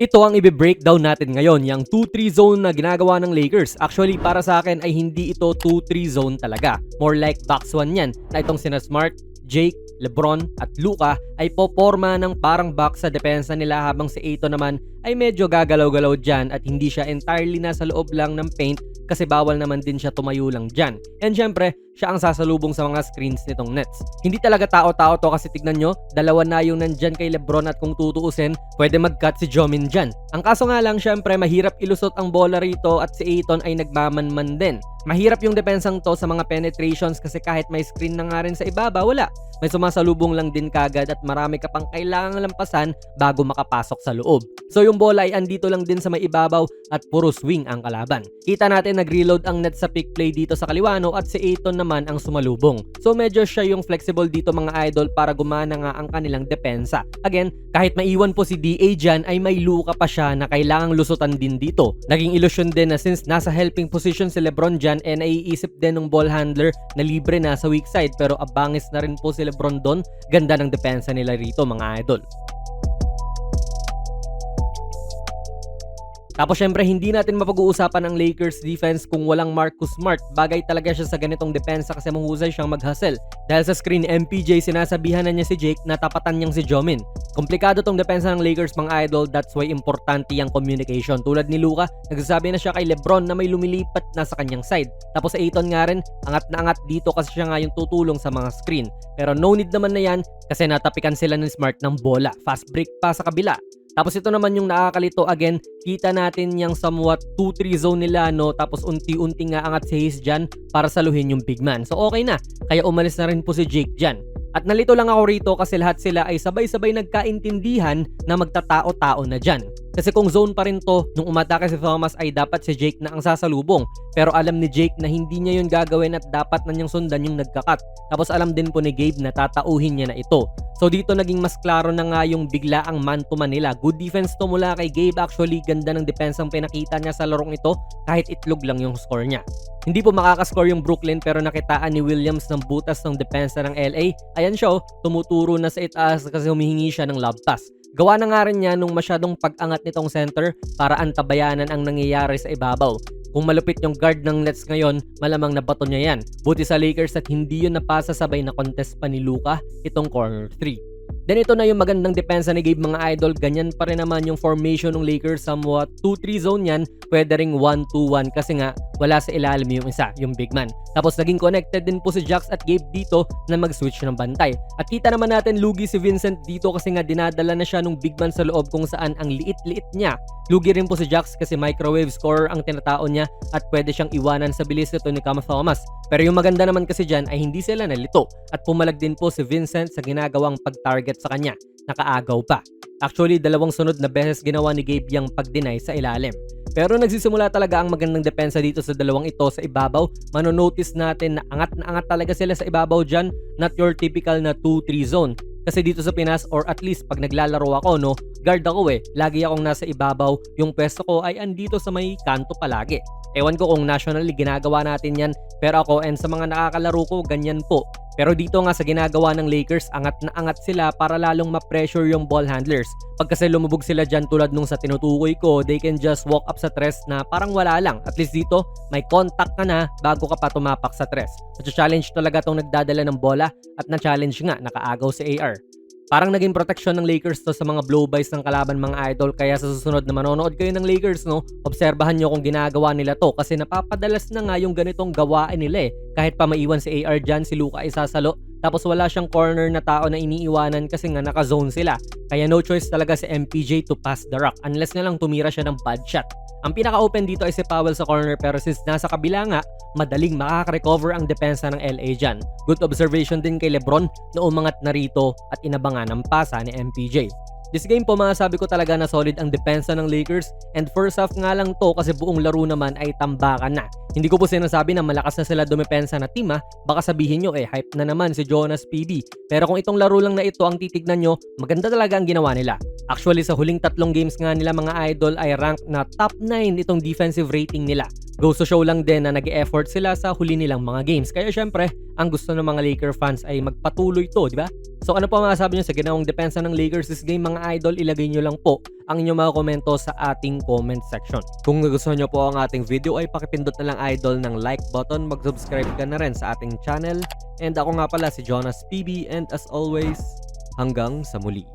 Ito ang ibe-breakdown natin ngayon, yung 2-3 zone na ginagawa ng Lakers. Actually, para sa akin ay hindi ito 2-3 zone talaga. More like box 1 yan, na itong sina Smart, Jake, Lebron at Luka ay poporma ng parang box sa depensa nila habang si Ayton naman ay medyo gagalaw-galaw dyan at hindi siya entirely nasa loob lang ng paint kasi bawal naman din siya tumayo lang dyan. And syempre, siya ang sasalubong sa mga screens nitong Nets. Hindi talaga tao-tao to kasi tignan nyo, dalawa na yung nandyan kay Lebron at kung tutuusin, pwede mag-cut si Jomin dyan. Ang kaso nga lang, syempre, mahirap ilusot ang bola rito at si Ayton ay nagmamanman din. Mahirap yung depensang to sa mga penetrations kasi kahit may screen na nga rin sa ibaba, wala. May sumasalubong lang din kagad at marami ka pang kailangang lampasan bago makapasok sa loob. So yung bola ay andito lang din sa may ibabaw at puro swing ang kalaban. Kita natin nag-reload ang Nets sa pick play dito sa kaliwano at si Ayton naman ang sumalubong. So medyo siya yung flexible dito mga idol para gumana nga ang kanilang depensa. Again, kahit maiwan po si DA dyan ay may luka pa siya na kailangang lusutan din dito. Naging illusion din na since nasa helping position si Lebron dyan naiisip din ng ball handler na libre na sa weak side pero abangis na rin po si Lebron doon. Ganda ng depensa nila rito mga idol. Tapos syempre hindi natin mapag-uusapan ang Lakers defense kung walang Marcus Smart. Bagay talaga siya sa ganitong depensa kasi mahusay siyang mag-hustle. Dahil sa screen MPJ sinasabihan na niya si Jake na tapatan niyang si Jomin. Komplikado tong depensa ng Lakers mga idol, that's why importante yung communication. Tulad ni Luka, nagsasabi na siya kay Lebron na may lumilipat na sa kanyang side. Tapos sa Ayton nga rin, angat na angat dito kasi siya nga yung tutulong sa mga screen. Pero no need naman na yan kasi natapikan sila ng Smart ng bola. Fast break pa sa kabila. Tapos ito naman yung nakakalito again, kita natin yung somewhat 2-3 zone nila no, tapos unti-unti nga angat si Hayes dyan para saluhin yung big man. So okay na, kaya umalis na rin po si Jake dyan. At nalito lang ako rito kasi lahat sila ay sabay-sabay nagkaintindihan na magtatao-tao na dyan. Kasi kung zone pa rin to, nung umatake si Thomas ay dapat si Jake na ang sasalubong. Pero alam ni Jake na hindi niya yun gagawin at dapat na niyang sundan yung nagkakat. Tapos alam din po ni Gabe na tatauhin niya na ito. So dito naging mas klaro na nga yung biglaang man-to-man nila. Good defense to mula kay Gabe. Actually, ganda ng depensang pinakita niya sa larong ito kahit itlog lang yung score niya. Hindi po makakascore yung Brooklyn pero nakitaan ni Williams ng butas ng depensa ng LA. Ayan siya, tumuturo na sa itaas kasi humihingi siya ng lob pass. Gawa na nga rin niya nung masyadong pag-angat nitong center para antabayanan ang nangyayari sa ibabaw. Kung malupit yung guard ng Nets ngayon, malamang nabato niya yan. Buti sa Lakers at hindi yun napasa sabay na contest pa ni Luka itong corner 3. Then ito na yung magandang depensa ni Gabe mga idol. Ganyan pa rin naman yung formation ng Lakers, somewhat 2-3 zone yan. Pwede ring 1-2-1 kasi nga wala sa ilalim yung isa, yung big man. Tapos naging connected din po si Jax at Gabe dito na mag-switch ng bantay. At kita naman natin lugi si Vincent dito kasi nga dinadala na siya ng big man sa loob kung saan ang liit-liit niya. Lugi rin po si Jax kasi microwave scorer ang tinataon niya at pwede siyang iwanan sa bilis nito ni Cam Thomas. Pero yung maganda naman kasi dyan ay hindi sila nalito at pumalag din po si Vincent sa ginagawang pag-target sa kanya. Nakaagaw pa. Actually, dalawang sunod na beses ginawa ni Gabe yung pag-deny sa ilalim. Pero nagsisimula talaga ang magandang depensa dito sa dalawang ito sa ibabaw. Manonotice natin na angat talaga sila sa ibabaw dyan. Not your typical na 2-3 zone. Kasi dito sa Pinas, or at least pag naglalaro ako, no, guard ako lagi akong nasa ibabaw. Yung pwesto ko ay andito sa may kanto palagi. Ewan ko kung nationally ginagawa natin yan, pero ako and sa mga nakakalaro ko, ganyan po. Pero dito nga sa ginagawa ng Lakers, angat na angat sila para lalong ma-pressure yung ball handlers. Pag kasi lumubog sila dyan tulad nung sa tinutukoy ko, they can just walk up sa tres na parang wala lang. At least dito, may contact ka na bago ka pa tumapak sa tres. At challenge talaga tong nagdadala ng bola at na-challenge nga, nakaagaw si AR. Parang naging protection ng Lakers to sa mga blow-bys ng kalaban mga idol, kaya sa susunod na manonood kayo ng Lakers, no, obserbahan nyo kung ginagawa nila to kasi napapadalas na nga yung ganitong gawain nila Kahit pa maiwan si AR dyan, si Luka ay sasalo. Tapos wala siyang corner na tao na iniiwanan kasi nga naka-zone sila. Kaya no choice talaga si MPJ to pass the rock unless na lang tumira siya ng bad shot. Ang pinaka-open dito ay si Powell sa corner pero since nasa kabila nga, madaling makaka-recover ang depensa ng LA dyan. Good observation din kay Lebron na umangat na rito at inabangan ang pasa ni MPJ. This game po masasabi ko talaga na solid ang depensa ng Lakers and first half nga lang to kasi buong laro naman ay tambakan na. Hindi ko po sinasabi na malakas na sila dumepensa na team baka sabihin nyo hype na naman si Jonas PB. Pero kung itong laro lang na ito ang titignan nyo, maganda talaga ang ginawa nila. Actually sa huling 3 games nga nila mga idol ay rank na top 9 itong defensive rating nila. Goes to show lang din na nag-e-effort sila sa huli nilang mga games. Kaya syempre, ang gusto ng mga Laker fans ay magpatuloy to, di ba? So ano pa masasabi nyo sa ginawang depensa ng Lakers this game mga idol? Ilagay nyo lang po ang inyong mga komento sa ating comment section. Kung nagustuhan nyo po ang ating video ay pakipindot na lang idol ng like button, mag-subscribe ka na rin sa ating channel. And ako nga pala si Jonas PB and as always, hanggang sa muli.